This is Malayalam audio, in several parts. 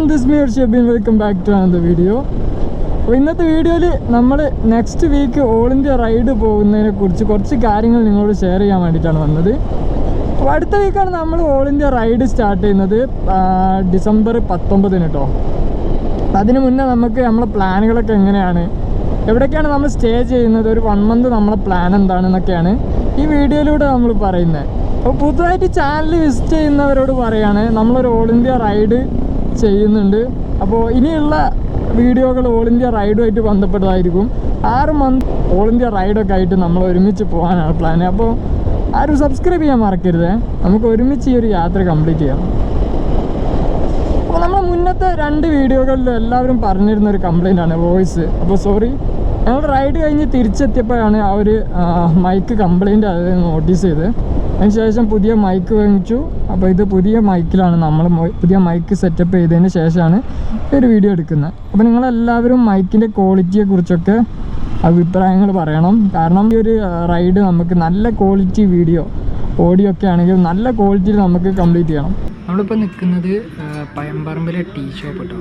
this me Shabin. Welcome back to another video. അപ്പോൾ ഇന്നത്തെ വീഡിയോയിൽ നമ്മൾ next week all India ride പോകുന്നതിനെ കുറിച്ച് കുറച്ച് കാര്യങ്ങൾ നിങ്ങളോട് ഷെയർ ചെയ്യാൻ വേണ്ടിയിട്ടാണ് വന്നത്. അപ്പോൾ അടുത്ത വീക്കാണ് നമ്മൾ ഓൾ ഇന്ത്യ റൈഡ് സ്റ്റാർട്ട് ചെയ്യുന്നത് ഡിസംബർ 19 കേട്ടോ. അതിന് മുന്നേ നമുക്ക് നമ്മളെ പ്ലാനുകളൊക്കെ എങ്ങനെയാണ്, എവിടേക്കാണ് നമ്മൾ സ്റ്റേ ചെയ്യുന്നത്, ഒരു 1 മന്ത് നമ്മളെ പ്ലാൻ എന്താണെന്നൊക്കെയാണ് ഈ വീഡിയോയിലൂടെ നമ്മൾ പറയുന്നത്. അപ്പോൾ പുതുതായിട്ട് ചാനൽ വിസിറ്റ് ചെയ്യുന്നവരോട് പറയുകയാണ്, നമ്മളൊരു ഓൾ ഇന്ത്യ റൈഡ് ചെയ്യുന്നുണ്ട്. അപ്പോൾ ഇനിയുള്ള വീഡിയോകൾ ഓൾ ഇന്ത്യ റൈഡുമായിട്ട് ബന്ധപ്പെട്ടതായിരിക്കും. 6 മന്ത് ഓൾ ഇന്ത്യ റൈഡൊക്കെ ആയിട്ട് നമ്മൾ ഒരുമിച്ച് പോകാനാണ് പ്ലാൻ. അപ്പോൾ ആരും സബ്സ്ക്രൈബ് ചെയ്യാൻ മറക്കരുത്. നമുക്ക് ഒരുമിച്ച് ഈ ഒരു യാത്ര കംപ്ലീറ്റ് ചെയ്യാം. അപ്പോൾ നമ്മൾ മുന്നത്തെ 2 വീഡിയോകളിലും എല്ലാവരും പറഞ്ഞിരുന്നൊരു കംപ്ലയിൻ്റാണ് വോയിസ്. അപ്പോൾ സോറി, ഞങ്ങൾ റൈഡ് കഴിഞ്ഞ് തിരിച്ചെത്തിയപ്പോഴാണ് ആ ഒരു മൈക്ക് കംപ്ലയിൻ്റ് അത് നോട്ടീസ് ചെയ്ത്. അതിന് ശേഷം പുതിയ മൈക്ക് വാങ്ങിച്ചു. അപ്പോൾ ഇത് പുതിയ മൈക്കിലാണ് നമ്മൾ പുതിയ മൈക്ക് സെറ്റപ്പ് ചെയ്തതിന് ശേഷമാണ് ഈ ഒരു വീഡിയോ എടുക്കുന്നത്. അപ്പോൾ നിങ്ങളെല്ലാവരും മൈക്കിൻ്റെ ക്വാളിറ്റിയെക്കുറിച്ചൊക്കെ അഭിപ്രായങ്ങൾ പറയണം. കാരണം ഈ ഒരു റൈഡ് നമുക്ക് നല്ല ക്വാളിറ്റി വീഡിയോ ഓഡിയോ ഒക്കെ ആണെങ്കിൽ നല്ല ക്വാളിറ്റിയിൽ നമുക്ക് കംപ്ലീറ്റ് ചെയ്യണം. നമ്മളിപ്പോൾ നിൽക്കുന്നത് പയമ്പറമ്പിലെ ടീ ഷോപ്പ് കേട്ടോ.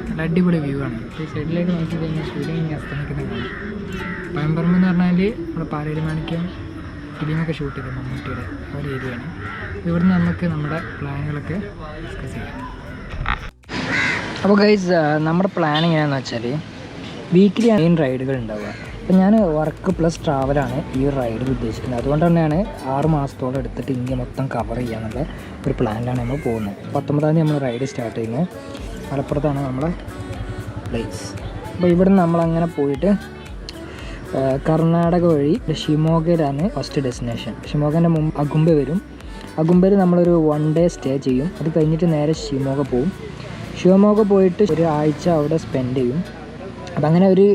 നല്ല അടിപൊളി വ്യൂ ആണ്. ഈ സൈഡിലേക്ക് നോക്കി കഴിഞ്ഞാൽ സൂര്യൻ അസ്തമിക്കുന്നത്. പയമ്പറമ്പ് എന്ന് പറഞ്ഞാൽ നമ്മുടെ പാലേരി മാണിക്യം ഫിലിമൊക്കെ ഷൂട്ട് ചെയ്തത് മമ്മൂട്ടിയുടെ ഒരു ഏരിയയാണ്. ഇവിടുന്ന് നമുക്ക് നമ്മുടെ പ്ലാനുകളൊക്കെ ഡിസ്കസ് ചെയ്യാം. അപ്പോൾ ഗൈസ്, നമ്മുടെ പ്ലാൻ എങ്ങനെയാണെന്ന് വെച്ചാൽ വീക്കിലി മെയിൻ റൈഡുകൾ ഉണ്ടാവുക. അപ്പോൾ ഞാൻ വർക്ക് പ്ലസ് ട്രാവലാണ് ഈ ഒരു റൈഡിൽ ഉദ്ദേശിക്കുന്നത്. അതുകൊണ്ട് തന്നെയാണ് 6 മാസത്തോളം എടുത്തിട്ട് ഇന്ത്യ മൊത്തം കവർ ചെയ്യാന്നുള്ള ഒരു പ്ലാനിലാണ് നമ്മൾ പോകുന്നത്. 19-ാം തീയതി നമ്മൾ റൈഡ് സ്റ്റാർട്ട് ചെയ്യുന്നത്. മലപ്പുറത്താണ് നമ്മളെ പ്ലേസ്. അപ്പോൾ ഇവിടെ നിന്ന് നമ്മളങ്ങനെ പോയിട്ട് കർണാടക വഴി ഷിമോഗയിലാണ് ഫസ്റ്റ് ഡെസ്റ്റിനേഷൻ. ഷിമോഗേൻ്റെ മുമ്പ് അഗുംബെ വരും. അഗുംബയിൽ നമ്മളൊരു 1 ഡേ സ്റ്റേ ചെയ്യും. അത് കഴിഞ്ഞിട്ട് നേരെ ഷിമോഗ പോവും. ഷിമോഗ പോയിട്ട് ഒരു ആഴ്ച അവിടെ സ്പെൻഡ് ചെയ്യും. അപ്പം അങ്ങനെ ഒരു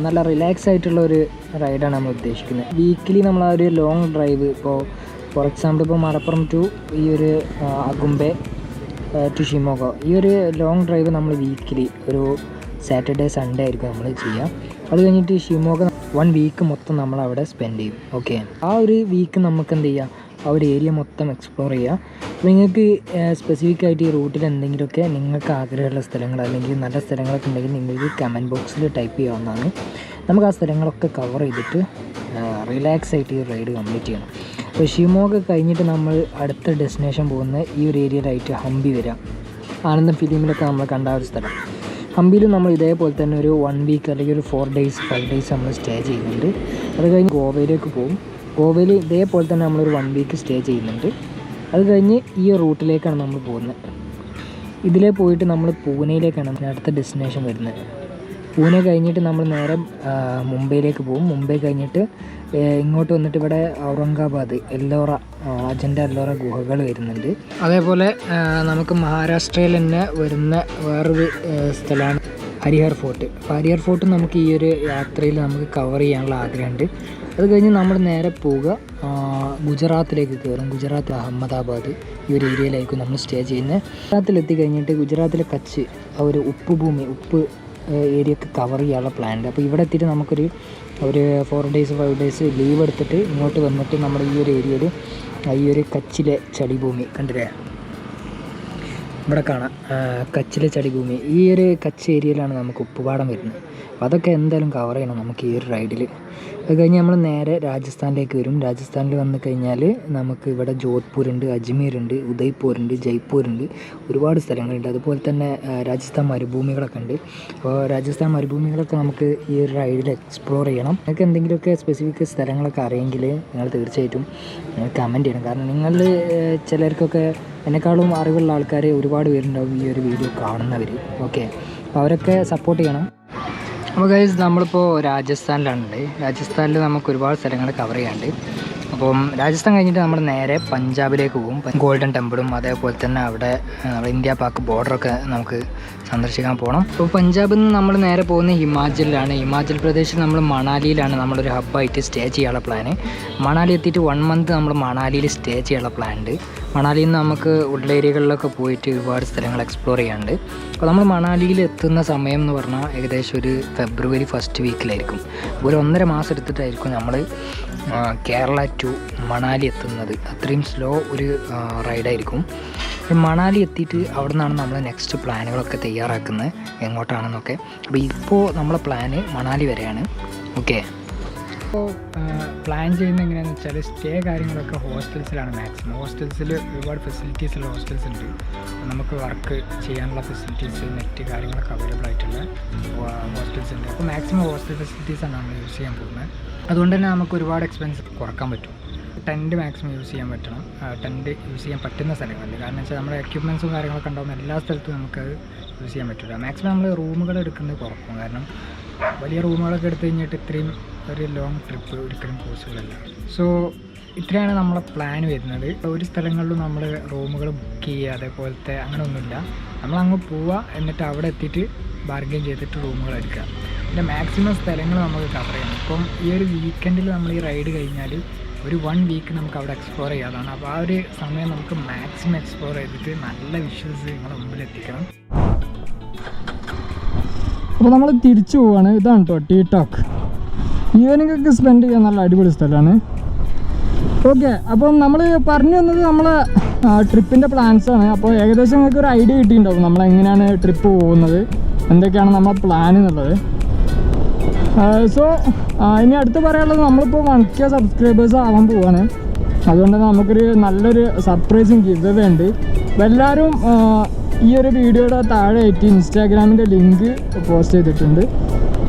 നല്ല റിലാക്സ് ആയിട്ടുള്ള ഒരു റൈഡാണ് നമ്മൾ ഉദ്ദേശിക്കുന്നത്. വീക്കിലി നമ്മൾ ആ ഒരു ലോങ് ഡ്രൈവ്, ഇപ്പോൾ ഫോർ എക്സാമ്പിൾ ഇപ്പോൾ മലപ്പുറം ടു ഈ ഒരു അഗുംബെ ടു ഷിമോഗ, ഈ ഒരു ലോങ് ഡ്രൈവ് നമ്മൾ വീക്കിലി ഒരു സാറ്റർഡേ സൺഡേ ആയിരിക്കും നമ്മൾ ചെയ്യുക. അത് കഴിഞ്ഞിട്ട് ഷിമോഗ 1 വീക്ക് മൊത്തം നമ്മളവിടെ സ്പെൻഡ് ചെയ്യും. ഓക്കെ, ആ ഒരു വീക്ക് നമുക്ക് എന്ത് ചെയ്യുക, ആ ഒരു ഏരിയ മൊത്തം എക്സ്പ്ലോർ ചെയ്യുക. അപ്പോൾ നിങ്ങൾക്ക് സ്പെസിഫിക് ആയിട്ട് ഈ റൂട്ടിൽ എന്തെങ്കിലുമൊക്കെ നിങ്ങൾക്ക് ആഗ്രഹമുള്ള സ്ഥലങ്ങൾ അല്ലെങ്കിൽ നല്ല സ്ഥലങ്ങളൊക്കെ ഉണ്ടെങ്കിൽ നിങ്ങൾക്ക് കമൻറ്റ് ബോക്സിൽ ടൈപ്പ് ചെയ്യാവുന്നതാണ്. നമുക്ക് ആ സ്ഥലങ്ങളൊക്കെ കവർ ചെയ്തിട്ട് റിലാക്സ് ആയിട്ട് ഈ റൈഡ് കംപ്ലീറ്റ് ചെയ്യണം. അപ്പോൾ ഷിമോഗ കഴിഞ്ഞിട്ട് നമ്മൾ അടുത്ത ഡെസ്റ്റിനേഷൻ പോകുന്ന ഈ ഒരു ഏരിയയിലായിട്ട് ഹംപി വരാം. ആനന്ദം ഫിലിമിലൊക്കെ നമ്മൾ കണ്ട ഒരു സ്ഥലം. ഹംപിയിലും നമ്മൾ ഇതേപോലെ തന്നെ ഒരു 1 വീക്ക് അല്ലെങ്കിൽ ഒരു 4 ഡേയ്സ് 5 ഡേയ്സ് നമ്മൾ സ്റ്റേ ചെയ്യുന്നുണ്ട്. അത് കഴിഞ്ഞ് ഗോവയിലേക്ക് പോകും. ഗോവയിൽ ഇതേപോലെ തന്നെ നമ്മളൊരു 1 വീക്ക് സ്റ്റേ ചെയ്യുന്നുണ്ട്. അത് കഴിഞ്ഞ് ഈ റൂട്ടിലേക്കാണ് നമ്മൾ പോകുന്നത്. ഇതിലേ പോയിട്ട് നമ്മൾ പൂനെയിലേക്കാണ് അടുത്ത ഡെസ്റ്റിനേഷൻ വരുന്നത്. പൂനെ കഴിഞ്ഞിട്ട് നമ്മൾ നേരെ മുംബൈയിലേക്ക് പോകും. മുംബൈ കഴിഞ്ഞിട്ട് ഇങ്ങോട്ട് വന്നിട്ട് ഇവിടെ ഔറംഗാബാദ് എല്ലോറ അജന്ത എല്ലോറ ഗുഹകൾ വരുന്നുണ്ട്. അതേപോലെ നമുക്ക് മഹാരാഷ്ട്രയിൽ തന്നെ വരുന്ന വേറൊരു സ്ഥലമാണ് ഹരിഹർ ഫോർട്ട്. അപ്പോൾ ഹരിഹർ ഫോർട്ട് നമുക്ക് ഈ ഒരു യാത്രയിൽ നമുക്ക് കവർ ചെയ്യാനുള്ള ആഗ്രഹമുണ്ട്. അത് കഴിഞ്ഞ് നമ്മൾ നേരെ പോവുക ഗുജറാത്തിലേക്ക് കയറും. ഗുജറാത്ത് അഹമ്മദാബാദ് ഈ ഒരു ഏരിയയിലായിരിക്കും നമ്മൾ സ്റ്റേ ചെയ്യുന്നത്. ഗുജറാത്തിലെത്തി കഴിഞ്ഞിട്ട് ഗുജറാത്തിലെ കച്ച് ആ ഒരു ഉപ്പ് ഏരിയയൊക്കെ കവർ ചെയ്യാനുള്ള പ്ലാൻ ഉണ്ട്. അപ്പോൾ ഇവിടെ എത്തിയിട്ട് നമുക്കൊരു 4 ഡേയ്സ് 5 ഡേയ്സ് ലീവ് എടുത്തിട്ട് ഇങ്ങോട്ട് വന്നിട്ട് നമ്മുടെ ഈ ഒരു ഏരിയയിൽ ഈ ഒരു കച്ചിലെ ചടിഭൂമി കണ്ടില്ലേ, ഇവിടെ കാണാം കച്ചിലെ ചടിഭൂമി. ഈ ഒരു കച്ച് ഏരിയയിലാണ് നമുക്ക് ഉപ്പുപാടം വരുന്നത്. അപ്പോൾ അതൊക്കെ എന്തായാലും കവർ ചെയ്യണം നമുക്ക് ഈ ഒരു റൈഡിൽ. അത് കഴിഞ്ഞ് നമ്മൾ നേരെ രാജസ്ഥാനിലേക്ക് വരും. രാജസ്ഥാനിൽ വന്നു കഴിഞ്ഞാൽ നമുക്ക് ഇവിടെ ജോധ്പൂരുണ്ട്, അജ്മീറുണ്ട്, ഉദയ്പൂരുണ്ട്, ജയ്പൂരുണ്ട്, ഒരുപാട് സ്ഥലങ്ങളുണ്ട്. അതുപോലെ തന്നെ രാജസ്ഥാൻ മരുഭൂമികളൊക്കെ ഉണ്ട്. അപ്പോൾ രാജസ്ഥാൻ മരുഭൂമികളൊക്കെ നമുക്ക് ഈ ഒരു റൈഡിൽ എക്സ്പ്ലോർ ചെയ്യണം. നിങ്ങൾക്ക് എന്തെങ്കിലുമൊക്കെ സ്പെസിഫിക് സ്ഥലങ്ങളൊക്കെ അറിയെങ്കിൽ നിങ്ങൾ തീർച്ചയായിട്ടും കമൻറ്റ് ചെയ്യണം. കാരണം നിങ്ങൾ ചിലർക്കൊക്കെ എന്നെക്കാളും അറിവുള്ള ആൾക്കാർ ഒരുപാട് പേരുണ്ടാവും ഈ ഒരു വീഡിയോ കാണുന്നവർ. ഓക്കെ, അപ്പോൾ അവരൊക്കെ സപ്പോർട്ട് ചെയ്യണം. അപ്പോൾ ഗൈസ്, നമ്മളിപ്പോൾ രാജസ്ഥാനിലാണുണ്ട്. രാജസ്ഥാനിൽ നമുക്ക് ഒരുപാട് സ്ഥലങ്ങൾ കവർ ചെയ്യാനുണ്ട്. അപ്പം രാജസ്ഥാൻ കഴിഞ്ഞിട്ട് നമ്മൾ നേരെ പഞ്ചാബിലേക്ക് പോകും. ഗോൾഡൻ ടെമ്പിളും അതേപോലെ തന്നെ അവിടെ ഇന്ത്യ പാക് ബോർഡറൊക്കെ നമുക്ക് സന്ദർശിക്കാൻ പോകണം. അപ്പോൾ പഞ്ചാബിൽ നിന്ന് നമ്മൾ നേരെ പോകുന്നത് ഹിമാചലിലാണ്. ഹിമാചൽ പ്രദേശിൽ നമ്മൾ മണാലിയിലാണ് നമ്മളൊരു ഹബ്ബായിട്ട് സ്റ്റേ ചെയ്യാനുള്ള പ്ലാന്. മണാലി എത്തിയിട്ട് 1 മന്ത് നമ്മൾ മണാലിയിൽ സ്റ്റേ ചെയ്യാനുള്ള പ്ലാൻ ഉണ്ട്. മണാലിയിൽ നിന്ന് നമുക്ക് ഉള്ള ഏരിയകളിലൊക്കെ പോയിട്ട് ഒരുപാട് സ്ഥലങ്ങൾ എക്സ്പ്ലോർ ചെയ്യാനുണ്ട്. അപ്പോൾ നമ്മൾ മണാലിയിൽ എത്തുന്ന സമയം എന്ന് പറഞ്ഞാൽ ഏകദേശം ഒരു ഫെബ്രുവരി 1st വീക്കിലായിരിക്കും. ഒരു 1.5 മാസം എടുത്തിട്ടായിരിക്കും നമ്മൾ കേരള ടു മണാലി എത്തുന്നത്. അത്രയും സ്ലോ ഒരു റൈഡായിരിക്കും. മണാലി എത്തിയിട്ട് അവിടെ നിന്നാണ് നമ്മൾ നെക്സ്റ്റ് പ്ലാനുകളൊക്കെ തയ്യാറാക്കുന്നത് എങ്ങോട്ടാണെന്നൊക്കെ. അപ്പോൾ ഇപ്പോൾ നമ്മളെ പ്ലാന് മണാലി വരെയാണ്. ഓക്കെ, അപ്പോൾ പ്ലാൻ ചെയ്യുന്നത് എങ്ങനെയാണെന്ന് വെച്ചാൽ സ്റ്റേ കാര്യങ്ങളൊക്കെ ഹോസ്റ്റൽസിലാണ് മാക്സിമം. ഹോസ്റ്റൽസിൽ ഒരുപാട് ഫെസിലിറ്റീസുള്ള ഹോസ്റ്റൽസ് ഉണ്ട്. നമുക്ക് വർക്ക് ചെയ്യാനുള്ള ഫെസിലിറ്റീസ്, നെറ്റ് കാര്യങ്ങളൊക്കെ അവൈലബിൾ ആയിട്ടുള്ള ഹോസ്റ്റൽസ് ഉണ്ട്. അപ്പോൾ മാക്സിമം ഹോസ്റ്റൽ ഫെസിലിറ്റീസാണ് നമ്മൾ യൂസ് ചെയ്യാൻ പോകുന്നത്. അതുകൊണ്ട് തന്നെ നമുക്ക് ഒരുപാട് എക്സ്പെൻസ് കുറക്കാൻ പറ്റും. ടെൻറ്റ് മാക്സിമം യൂസ് ചെയ്യാൻ പറ്റണം. ടെൻറ്റ് യൂസ് ചെയ്യാൻ പറ്റുന്ന സ്ഥലങ്ങളിൽ, കാരണം വെച്ചാൽ നമ്മുടെ എക്യുപ്മെൻറ്റ്സും കാര്യങ്ങളൊക്കെ ഉണ്ടാകുന്ന എല്ലാ സ്ഥലത്തും നമുക്കത് യൂസ് ചെയ്യാൻ പറ്റില്ല. മാക്സിമം നമ്മൾ റൂമുകൾ എടുക്കുന്നത് കുറക്കും. കാരണം വലിയ റൂമുകളൊക്കെ എടുത്തു കഴിഞ്ഞിട്ട് ഇത്രയും ഒരു ലോങ് ട്രിപ്പ് ഒരിക്കലും പോസിബിൾ അല്ല. സോ ഇത്രയാണ് നമ്മളെ പ്ലാൻ വരുന്നത്. ഒരു സ്ഥലങ്ങളിലും നമ്മൾ റൂമുകൾ ബുക്ക് ചെയ്യുക അതേപോലത്തെ അങ്ങനെ ഒന്നുമില്ല. നമ്മളങ്ങ് പോവുക, എന്നിട്ട് അവിടെ എത്തിയിട്ട് ബാർഗെയിൻ ചെയ്തിട്ട് റൂമുകൾ എടുക്കുക. പിന്നെ മാക്സിമം സ്ഥലങ്ങൾ നമുക്ക് കവർ ചെയ്യണം. ഇപ്പം ഈ ഒരു വീക്കെൻഡിൽ നമ്മൾ ഈ റൈഡ് കഴിഞ്ഞാൽ ഒരു 1 വീക്ക് നമുക്ക് അവിടെ എക്സ്പ്ലോർ ചെയ്യാതാണ്. അപ്പോൾ ആ ഒരു സമയം നമുക്ക് മാക്സിമം എക്സ്പ്ലോർ ചെയ്തിട്ട് നല്ല വിഷ്വൽസ് നിങ്ങളുടെ മുമ്പിൽ എത്തിക്കണം. അപ്പോൾ നമ്മൾ തിരിച്ചു പോവാണ്. ഇതാണ് കേട്ടോ ടീ ടോക്ക്. ഈവനിങ് ഒക്കെ സ്പെൻഡ് ചെയ്യാൻ നല്ല അടിപൊളി സ്ഥലമാണ്. ഓക്കെ, അപ്പം നമ്മൾ പറഞ്ഞു വന്നത് നമ്മളെ ട്രിപ്പിൻ്റെ പ്ലാൻസാണ്. അപ്പോൾ ഏകദേശം നിങ്ങൾക്ക് ഒരു ഐഡിയ കിട്ടിയിട്ടുണ്ടാവും നമ്മളെങ്ങനെയാണ് ട്രിപ്പ് പോകുന്നത്, എന്തൊക്കെയാണ് നമ്മളെ പ്ലാൻ എന്നുള്ളത്. സോ ഇനി അടുത്ത് പറയാനുള്ളത്, നമ്മളിപ്പോൾ 1K സബ്സ്ക്രൈബേഴ്സ് ആവാൻ പോവാണ്. അതുകൊണ്ട് തന്നെ നമുക്കൊരു നല്ലൊരു സർപ്രൈസിങ് ഗിവ് അവേ ഉണ്ട്. അപ്പോൾ എല്ലാവരും ഈ ഒരു വീഡിയോയുടെ താഴെയായിട്ട് ഇൻസ്റ്റാഗ്രാമിൻ്റെ ലിങ്ക് പോസ്റ്റ് ചെയ്തിട്ടുണ്ട്.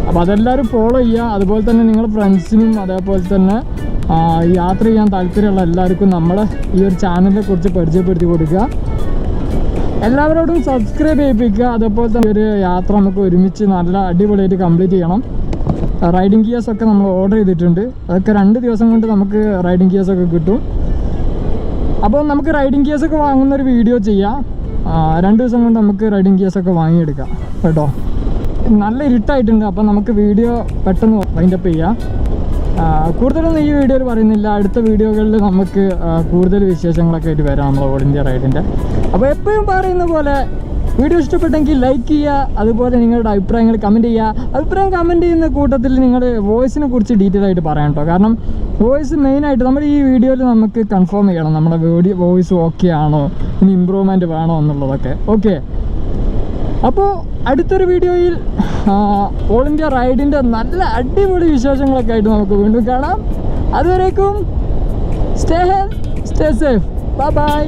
അപ്പോൾ അതെല്ലാവരും ഫോളോ ചെയ്യുക. അതുപോലെ തന്നെ നിങ്ങളുടെ ഫ്രണ്ട്സിനും അതേപോലെ തന്നെ യാത്ര ചെയ്യാൻ താല്പര്യമുള്ള എല്ലാവർക്കും നമ്മളെ ഈ ഒരു ചാനലിനെ കുറിച്ച് പരിചയപ്പെടുത്തി കൊടുക്കുക. എല്ലാവരോടും സബ്സ്ക്രൈബ് ചെയ്യിപ്പിക്കുക. അതേപോലെ തന്നെ ഒരു യാത്ര നമുക്ക് ഒരുമിച്ച് നല്ല അടിപൊളിയായിട്ട് കംപ്ലീറ്റ് ചെയ്യണം. റൈഡിങ് ഗിയേഴ്സൊക്കെ നമ്മൾ ഓർഡർ ചെയ്തിട്ടുണ്ട്. അതൊക്കെ 2 ദിവസം കൊണ്ട് നമുക്ക് റൈഡിങ് ഗിയേഴ്സൊക്കെ കിട്ടും. അപ്പോൾ നമുക്ക് റൈഡിങ് ഗിയേഴ്സൊക്കെ വാങ്ങുന്നൊരു വീഡിയോ ചെയ്യാം. 2 ദിവസം കൊണ്ട് നമുക്ക് റൈഡിങ് ഗിയേഴ്സൊക്കെ വാങ്ങിയെടുക്കാം കേട്ടോ. നല്ല ഇരുട്ടായിട്ടുണ്ട്, അപ്പോൾ നമുക്ക് വീഡിയോ പെട്ടെന്ന് വൈൻഡപ്പ് ചെയ്യാം. കൂടുതലൊന്നും ഈ വീഡിയോയിൽ പറയുന്നില്ല. അടുത്ത വീഡിയോകളിൽ നമുക്ക് കൂടുതൽ വിശേഷങ്ങളൊക്കെ ആയിട്ട് വരാം നമ്മൾ ഓൾ ഇന്ത്യ റൈഡിൻ്റെ. അപ്പോൾ എപ്പോഴും പറയുന്ന പോലെ വീഡിയോ ഇഷ്ടപ്പെട്ടെങ്കിൽ ലൈക്ക് ചെയ്യുക. അതുപോലെ നിങ്ങളുടെ അഭിപ്രായങ്ങൾ കമൻറ്റ് ചെയ്യുക. അഭിപ്രായം കമൻറ്റ് ചെയ്യുന്ന കൂട്ടത്തിൽ നിങ്ങളുടെ വോയിസിനെ കുറിച്ച് ഡീറ്റെയിൽ ആയിട്ട് പറയാം കേട്ടോ. കാരണം വോയിസ് മെയിനായിട്ട് നമ്മുടെ ഈ വീഡിയോയിൽ നമുക്ക് കൺഫേം ചെയ്യണം നമ്മുടെ വോയിസ് ഓക്കെ ആണോ, ഇനി ഇമ്പ്രൂവ്മെൻറ്റ് വേണോ എന്നുള്ളതൊക്കെ. ഓക്കെ, അപ്പോൾ അടുത്തൊരു വീഡിയോയിൽ ഓൾ ഇന്ത്യ റൈഡിൻ്റെ നല്ല അടിപൊളി വിശേഷങ്ങളൊക്കെ ആയിട്ട് നമുക്ക് വീണ്ടും കാണാം. അതുവരേക്കും stay health, stay safe. Bye bye.